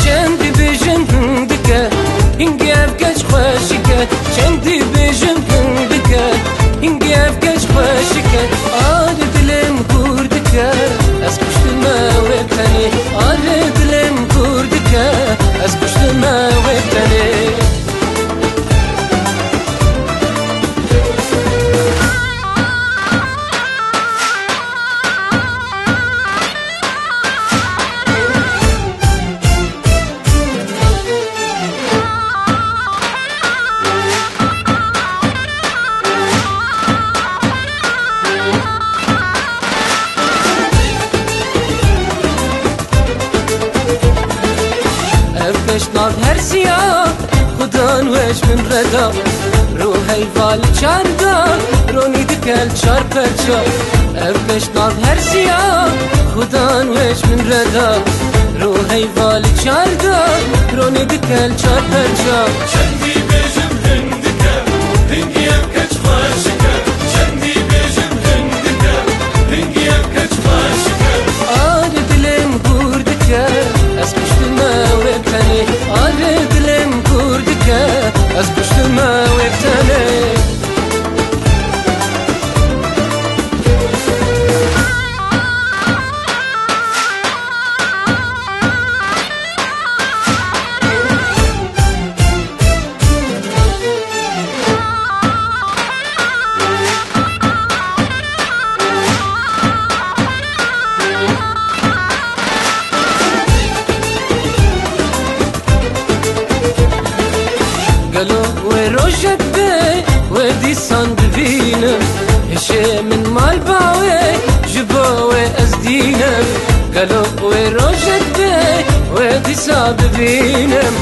چندی بیجن هندکه هنگی افکش خوشیکه چندی بیجن هندکه هنگی افکش خوشیکه آل دلم کردکه از کشتم وقتنی آل دلم کردکه از کشتم وقتنی ناد هر سیاه خدان وش من ردا روحی وال چاردا رونی دکل چار پرچا افش ناد هر سیاه خدان وش من ردا روحی وال چاردا رونی دکل چار پرچا چندی بیجم هندکه هنگی افکش خوشکه چندی بیجم هندکه هنگی افکش خوشکه آل دلم گردکه از کشتم وقتنی آل دلم کردکه از کشتم وقتنی قالوا وروجك بي ودي صند بينم هشي من مال باوي جبوي أزدينم قالوا وروجك بي ودي صاب بينم